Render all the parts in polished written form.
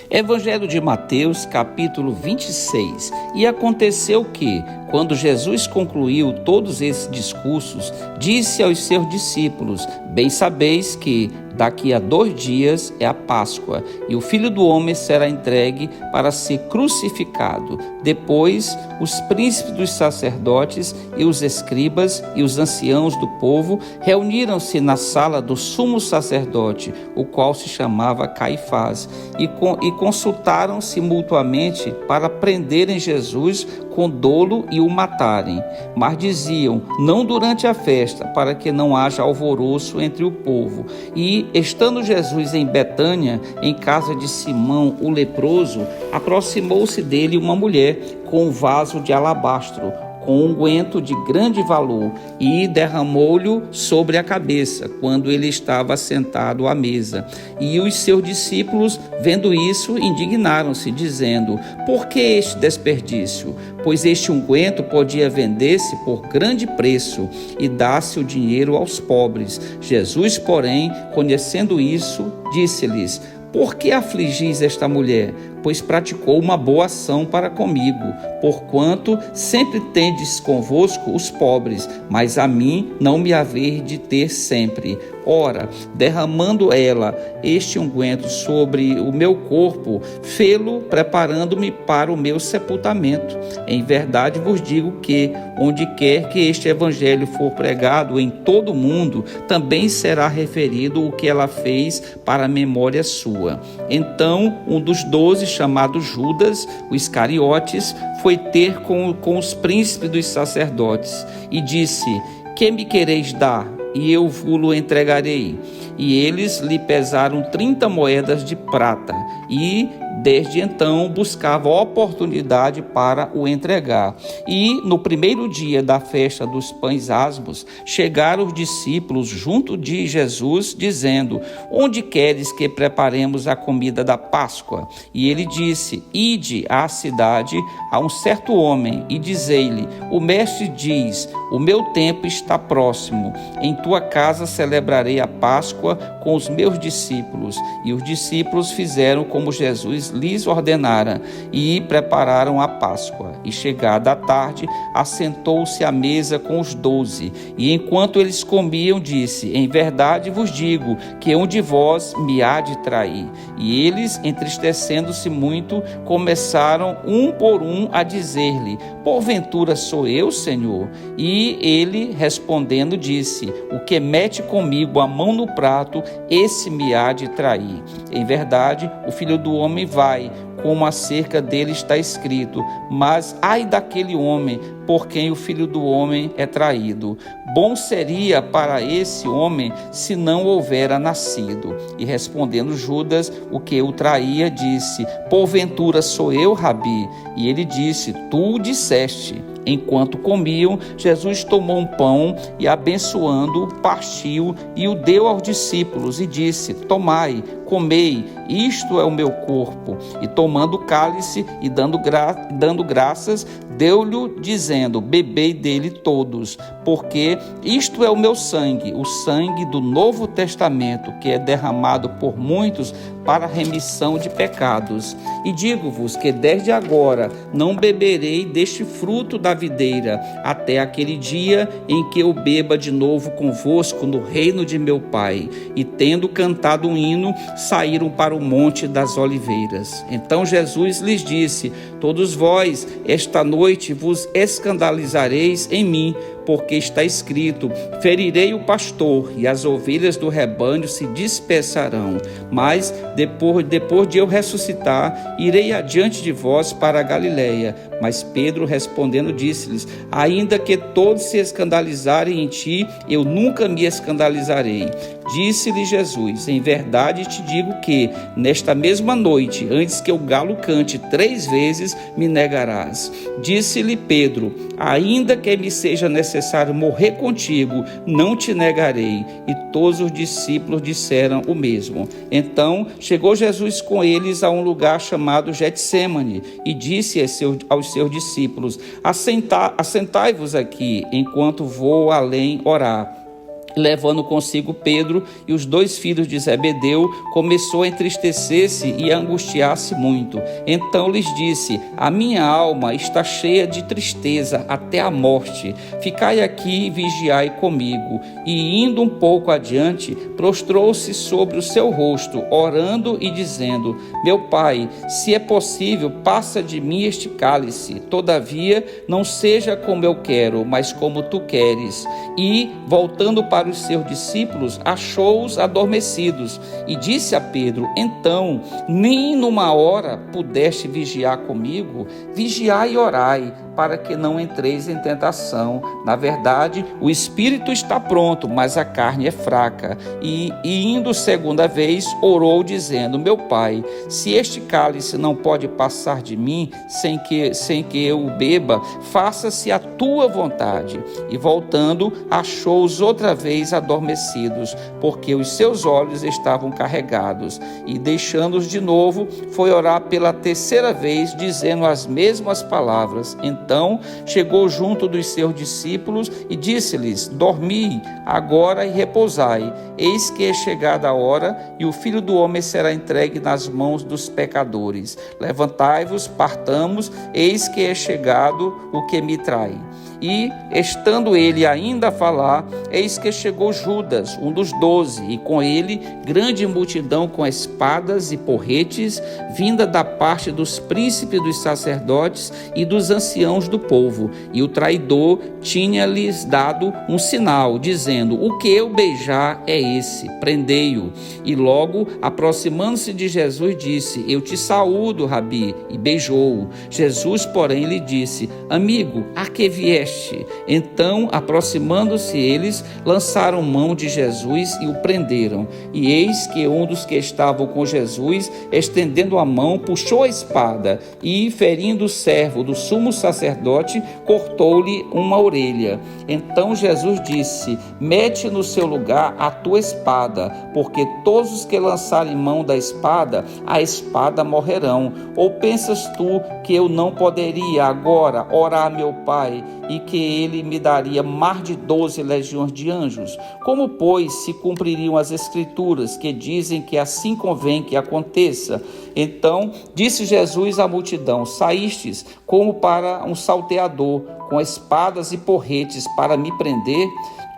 Evangelho de Mateus, capítulo 26. E aconteceu que, quando Jesus concluiu todos esses discursos, disse aos seus discípulos: Bem sabeis que daqui a 2 dias é a Páscoa, e o Filho do Homem será entregue para ser crucificado. Depois, os príncipes dos sacerdotes e os escribas e os anciãos do povo reuniram-se na sala do sumo sacerdote, o qual se chamava Caifás, e consultaram-se mutuamente para prenderem Jesus com dolo e o matarem. Mas diziam: não durante a festa, para que não haja alvoroço entre o povo. E, estando Jesus em Betânia, em casa de Simão o leproso, aproximou-se dele uma mulher com um vaso de alabastro, com unguento de grande valor, e derramou-lhe sobre a cabeça, quando ele estava sentado à mesa. E os seus discípulos, vendo isso, indignaram-se, dizendo: por que este desperdício? Pois este unguento podia vender-se por grande preço e dar-se o dinheiro aos pobres. Jesus, porém, conhecendo isso, disse-lhes: por que afligis esta mulher? Pois praticou uma boa ação para comigo, porquanto sempre tendes convosco os pobres, mas a mim não me haver de ter sempre. Ora, derramando ela este unguento sobre o meu corpo, fê-lo preparando-me para o meu sepultamento. Em verdade vos digo que, onde quer que este evangelho for pregado em todo o mundo, também será referido o que ela fez para a memória sua. Então, um dos 12, chamado Judas, o Iscariotes, foi ter com os príncipes dos sacerdotes e disse: que me quereis dar? E eu vos-lo entregarei. E eles lhe pesaram 30 moedas de prata, e desde então buscava oportunidade para o entregar. E no primeiro dia da festa dos pães asmos, chegaram os discípulos junto de Jesus, dizendo: onde queres que preparemos a comida da Páscoa? E ele disse: ide à cidade a um certo homem e dizei-lhe: o mestre diz, o meu tempo está próximo, em tua casa celebrarei a Páscoa com os meus discípulos. E os discípulos fizeram como Jesus lhes ordenara e prepararam a Páscoa. E chegada a tarde, assentou-se à mesa com os 12. E enquanto eles comiam, disse: em verdade vos digo que um de vós me há de trair. E eles, entristecendo-se muito, começaram um por um a dizer-lhe: porventura sou eu, Senhor? E ele, respondendo, disse: o que mete comigo a mão no prato, esse me há de trair. Em verdade, o Filho do Homem vai, como acerca dele está escrito, mas ai daquele homem por quem o Filho do Homem é traído. Bom seria para esse homem se não houvera nascido. E respondendo Judas, o que o traía, disse: porventura sou eu, Rabi? E ele disse: tu o disseste. Enquanto comiam, Jesus tomou um pão e, abençoando-o, partiu e o deu aos discípulos e disse: tomai, comei, isto é o meu corpo. E tomando o cálice e dando graças, deu-lhe, dizendo: bebei dele todos, porque isto é o meu sangue, o sangue do Novo Testamento, que é derramado por muitos para a remissão de pecados. E digo-vos que desde agora não beberei deste fruto da videira, até aquele dia em que eu beba de novo convosco no reino de meu Pai. E tendo cantado um hino, saíram para o Monte das Oliveiras. Então Jesus lhes disse: todos vós esta noite vos escandalizareis em mim, porque está escrito: ferirei o pastor e as ovelhas do rebanho se dispersarão. Mas depois de eu ressuscitar, irei adiante de vós para a Galileia. Mas Pedro, respondendo, disse-lhes: ainda que todos se escandalizarem em ti, eu nunca me escandalizarei. Disse-lhe Jesus: em verdade te digo que, nesta mesma noite, antes que o galo cante 3 vezes, me negarás. Disse-lhe Pedro: ainda que me seja necessário morrer contigo, não te negarei. E todos os discípulos disseram o mesmo. Então chegou Jesus com eles a um lugar chamado Getsêmani e disse aos seus discípulos: assentai-vos aqui, enquanto vou além orar. Levando consigo Pedro e os 2 filhos de Zebedeu, começou a entristecer-se e a angustiar-se muito. Então lhes disse: a minha alma está cheia de tristeza até a morte. Ficai aqui e vigiai comigo. E indo um pouco adiante, prostrou-se sobre o seu rosto, orando e dizendo: meu pai, se é possível, passa de mim este cálice. Todavia, não seja como eu quero, mas como tu queres. E, voltando para os seus discípulos, achou-os adormecidos e disse a Pedro: então, nem numa hora pudeste vigiar comigo? Vigiai e orai, para que não entreis em tentação. Na verdade, o espírito está pronto, mas a carne é fraca. E indo segunda vez, orou dizendo: meu pai, se este cálice não pode passar de mim sem que eu o beba, faça-se a tua vontade. E voltando, achou-os outra vez adormecidos, porque os seus olhos estavam carregados. E deixando-os de novo, foi orar pela terceira vez, dizendo as mesmas palavras. Então chegou junto dos seus discípulos e disse-lhes: dormi agora e repousai. Eis que é chegada a hora, e o Filho do Homem será entregue nas mãos dos pecadores. Levantai-vos, partamos, eis que é chegado o que me trai. E, estando ele ainda a falar, eis que chegou Judas, um dos 12, e com ele grande multidão com espadas e porretes, vinda da parte dos príncipes dos sacerdotes e dos anciãos do povo. E o traidor tinha-lhes dado um sinal, dizendo: o que eu beijar é esse, prendei-o. E logo, aproximando-se de Jesus, disse: eu te saúdo, Rabi, e beijou-o. Jesus, porém, lhe disse: amigo, a que vieste? Então, aproximando-se eles, lançaram mão de Jesus e o prenderam. E eis que um dos que estavam com Jesus, estendendo a mão, puxou a espada e, ferindo o servo do sumo sacerdote, cortou-lhe uma orelha. Então Jesus disse: mete no seu lugar a tua espada, porque todos os que lançarem mão da espada, a espada morrerão. Ou pensas tu que eu não poderia agora orar a meu Pai, e que ele me daria mais de 12 legiões de anjos? Como, pois, se cumpririam as escrituras que dizem que assim convém que aconteça? Então disse Jesus à multidão: saístes como para um salteador, com espadas e porretes para me prender?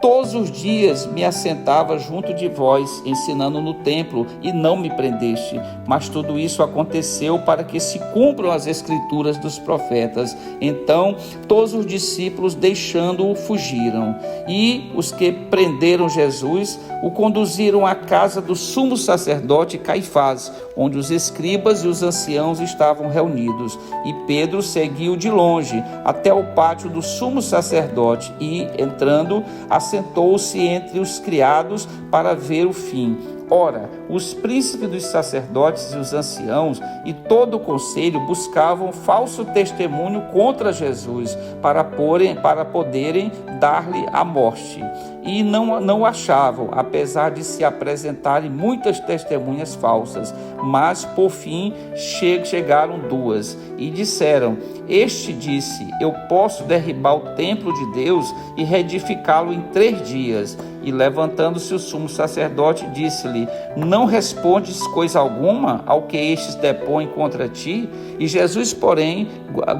Todos os dias me assentava junto de vós, ensinando no templo, e não me prendeste. Mas tudo isso aconteceu para que se cumpram as escrituras dos profetas. Então todos os discípulos, deixando-o, fugiram. E os que prenderam Jesus o conduziram à casa do sumo sacerdote Caifás, onde os escribas e os anciãos estavam reunidos. E Pedro seguiu de longe até o pátio do sumo sacerdote e, entrando, assentou-se entre os criados para ver o fim. Ora, os príncipes dos sacerdotes e os anciãos e todo o conselho buscavam falso testemunho contra Jesus para poderem dar-lhe a morte. E não o achavam, apesar de se apresentarem muitas testemunhas falsas. Mas, por fim, chegaram 2 e disseram: este disse: eu posso derribar o templo de Deus e reedificá-lo em 3 dias. E levantando-se o sumo sacerdote, disse-lhe: não respondes coisa alguma ao que estes depõem contra ti? E Jesus, porém,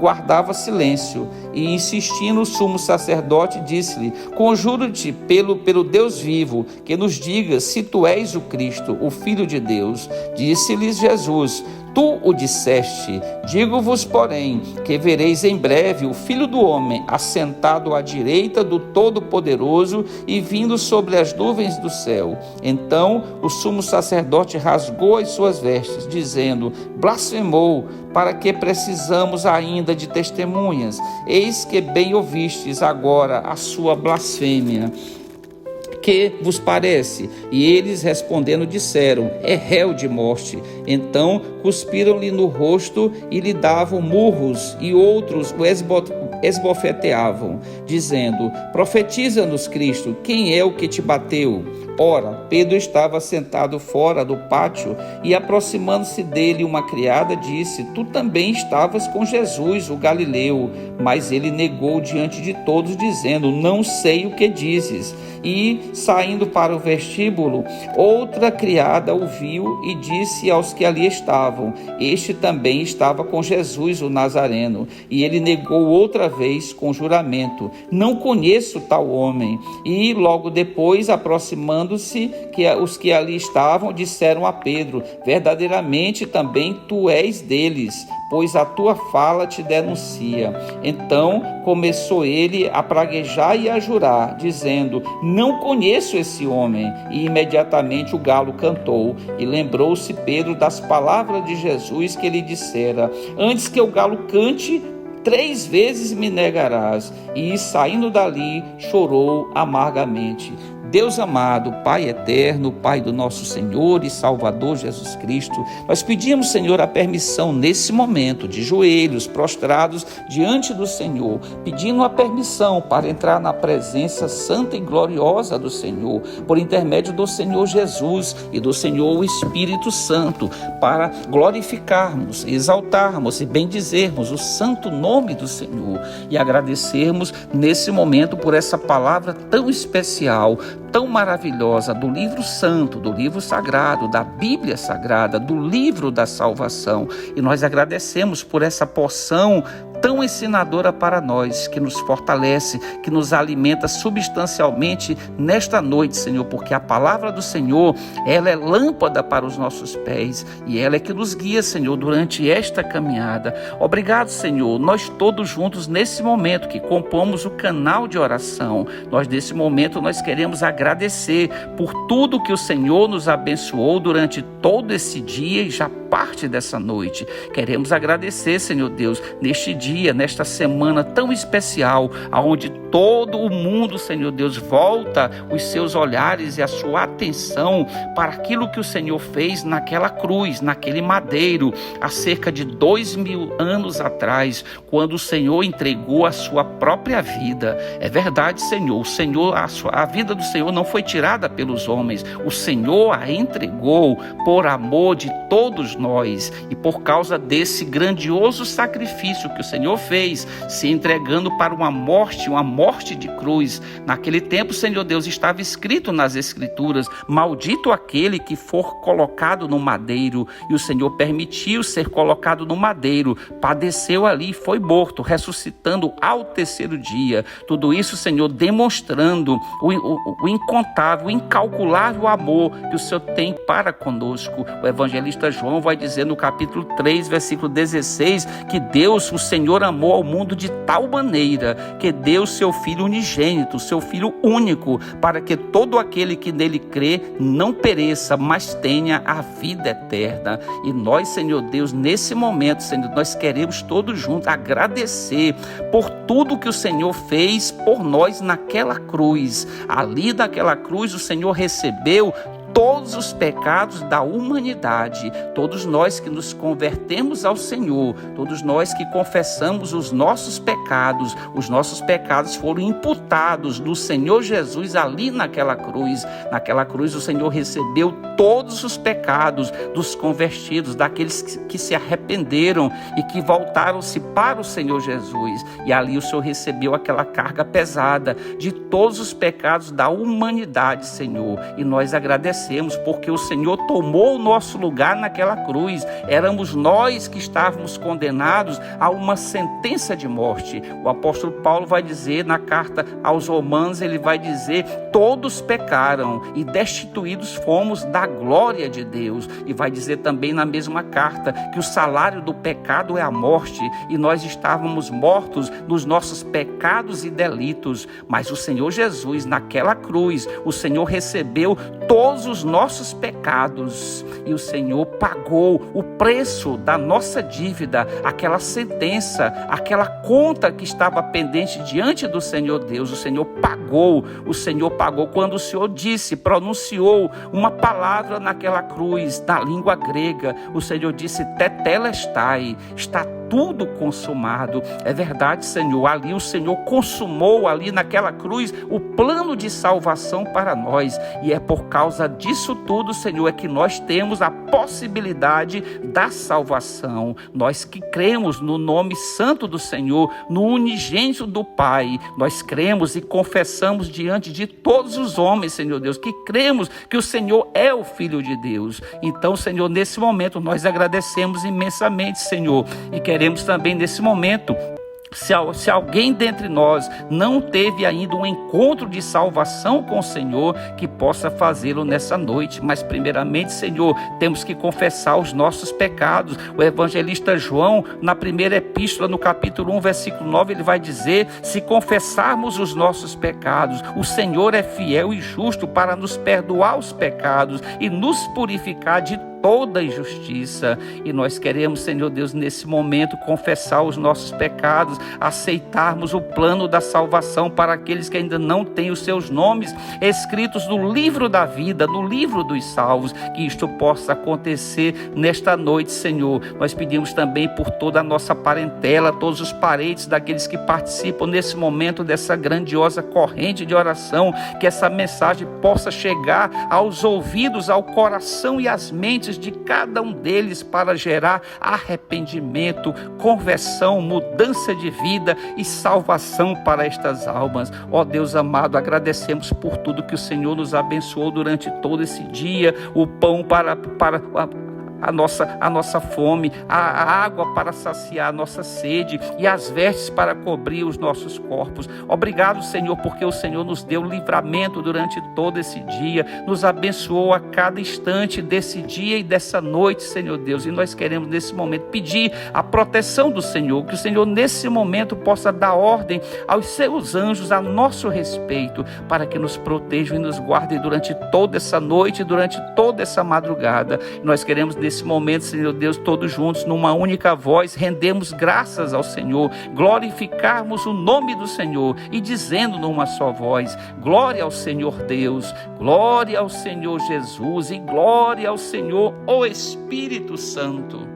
guardava silêncio. E insistindo o sumo sacerdote, disse-lhe: conjuro-te pelo Deus vivo, que nos diga se tu és o Cristo, o Filho de Deus. Disse-lhes Jesus: tu o disseste. Digo-vos, porém, que vereis em breve o Filho do Homem assentado à direita do Todo-Poderoso e vindo sobre as nuvens do céu. Então o sumo sacerdote rasgou as suas vestes, dizendo: blasfemou. Para que precisamos ainda de testemunhas? Eis que bem ouvistes agora a sua blasfêmia. Que vos parece? E eles respondendo disseram: é réu de morte. Então cuspiram-lhe no rosto e lhe davam murros, e outros o esbofeteavam, dizendo: profetiza-nos, Cristo, quem é o que te bateu? Ora, Pedro estava sentado fora do pátio e, aproximando-se dele, uma criada disse: Tu também estavas com Jesus, o Galileu. Mas ele negou diante de todos, dizendo: Não sei o que dizes. E, saindo para o vestíbulo, outra criada ouviu e disse aos que ali estavam: Este também estava com Jesus, o Nazareno. E ele negou outra vez com juramento: Não conheço tal homem. E logo depois, aproximando-se, os que ali estavam disseram a Pedro: Verdadeiramente também tu és deles, pois a tua fala te denuncia. Então começou ele a praguejar e a jurar, dizendo: Não conheço esse homem. E imediatamente o galo cantou. E lembrou-se Pedro das palavras de Jesus que lhe dissera: Antes que o galo cante, 3 vezes me negarás. E saindo dali, chorou amargamente. Deus amado, Pai eterno, Pai do nosso Senhor e Salvador Jesus Cristo, nós pedimos, Senhor, a permissão nesse momento, de joelhos prostrados diante do Senhor, pedindo a permissão para entrar na presença santa e gloriosa do Senhor, por intermédio do Senhor Jesus e do Senhor o Espírito Santo, para glorificarmos, exaltarmos e bendizermos o santo nome do Senhor e agradecermos nesse momento por essa palavra tão especial, tão maravilhosa, do livro santo, do livro sagrado, da Bíblia Sagrada, do livro da salvação. E nós agradecemos por essa porção tão ensinadora para nós, que nos fortalece, que nos alimenta substancialmente nesta noite, Senhor, porque a palavra do Senhor, ela é lâmpada para os nossos pés e ela é que nos guia, Senhor, durante esta caminhada. Obrigado, Senhor, nós todos juntos nesse momento que compomos o canal de oração, nesse momento nós queremos agradecer por tudo que o Senhor nos abençoou durante todo esse dia e já parte dessa noite. Queremos agradecer, Senhor Deus, neste dia, nesta semana tão especial, aonde todo o mundo, Senhor Deus, volta os seus olhares e a sua atenção para aquilo que o Senhor fez naquela cruz, naquele madeiro, há cerca de 2000 anos atrás, quando o Senhor entregou a sua própria vida. É verdade, Senhor, a vida do Senhor não foi tirada pelos homens, o Senhor a entregou por amor de todos nós e por causa desse grandioso sacrifício que o Senhor fez, se entregando para uma morte de cruz. Naquele tempo, Senhor Deus, estava escrito nas Escrituras: maldito aquele que for colocado no madeiro. E o Senhor permitiu ser colocado no madeiro, padeceu ali e foi morto, ressuscitando ao 3º dia. Tudo isso, Senhor, demonstrando o incontável, o incalculável amor que o Senhor tem para conosco. O evangelista João vai dizer no capítulo 3, versículo 16, que Deus, o Senhor, amou ao mundo de tal maneira que deu seu Filho unigênito, seu Filho único, para que todo aquele que nele crê não pereça, mas tenha a vida eterna. E nós, Senhor Deus, nesse momento, Senhor, nós queremos todos juntos agradecer por tudo que o Senhor fez por nós naquela cruz. Ali naquela cruz o Senhor recebeu todos os pecados da humanidade. Todos nós que nos convertemos ao Senhor, todos nós que confessamos os nossos pecados foram imputados no Senhor Jesus ali naquela cruz. Naquela cruz o Senhor recebeu todos os pecados dos convertidos, daqueles que se arrependeram e que voltaram-se para o Senhor Jesus. E ali o Senhor recebeu aquela carga pesada de todos os pecados da humanidade, Senhor. E nós agradecemos porque o Senhor tomou o nosso lugar naquela cruz. Éramos nós que estávamos condenados a uma sentença de morte. O apóstolo Paulo vai dizer na carta aos Romanos, ele vai dizer: todos pecaram e destituídos fomos da glória de Deus. E vai dizer também na mesma carta que o salário do pecado é a morte, e nós estávamos mortos nos nossos pecados e delitos. Mas o Senhor Jesus, naquela cruz, o Senhor recebeu todos os nossos pecados e o Senhor pagou o preço da nossa dívida, aquela sentença, aquela conta que estava pendente diante do Senhor Deus. O Senhor pagou quando o Senhor pronunciou uma palavra naquela cruz, na língua grega. O Senhor disse: tetelestai, está tudo consumado. É verdade, Senhor, ali o Senhor consumou ali naquela cruz o plano de salvação para nós, e é por causa disso tudo, Senhor, é que nós temos a possibilidade da salvação. Nós que cremos no nome santo do Senhor, no unigênito do Pai, nós cremos e confessamos diante de todos os homens, Senhor Deus, que cremos que o Senhor é o Filho de Deus. Então, Senhor, nesse momento nós agradecemos imensamente, Senhor, e queremos também nesse momento, se alguém dentre nós não teve ainda um encontro de salvação com o Senhor, que possa fazê-lo nessa noite. Mas primeiramente, Senhor, temos que confessar os nossos pecados. O evangelista João, na primeira epístola, no capítulo 1, versículo 9, ele vai dizer: se confessarmos os nossos pecados, o Senhor é fiel e justo para nos perdoar os pecados e nos purificar de toda injustiça. E nós queremos, Senhor Deus, nesse momento confessar os nossos pecados, aceitarmos o plano da salvação para aqueles que ainda não têm os seus nomes escritos no livro da vida, no livro dos salvos. Que isto possa acontecer nesta noite, Senhor. Nós pedimos também por toda a nossa parentela, todos os parentes daqueles que participam nesse momento dessa grandiosa corrente de oração, que essa mensagem possa chegar aos ouvidos, ao coração e às mentes de cada um deles, para gerar arrependimento, conversão, mudança de vida e salvação para estas almas. Ó Deus amado, agradecemos por tudo que o Senhor nos abençoou durante todo esse dia, o pão para a nossa fome, a água para saciar a nossa sede e as vestes para cobrir os nossos corpos. Obrigado, Senhor, porque o Senhor nos deu livramento durante todo esse dia, nos abençoou a cada instante desse dia e dessa noite, Senhor Deus, e nós queremos nesse momento pedir a proteção do Senhor, que o Senhor nesse momento possa dar ordem aos seus anjos a nosso respeito, para que nos protejam e nos guardem durante toda essa noite, durante toda essa madrugada. Nós queremos nesse momento, Senhor Deus, todos juntos, numa única voz, rendemos graças ao Senhor, glorificarmos o nome do Senhor e dizendo numa só voz: glória ao Senhor Deus, glória ao Senhor Jesus e glória ao Senhor, o Espírito Santo.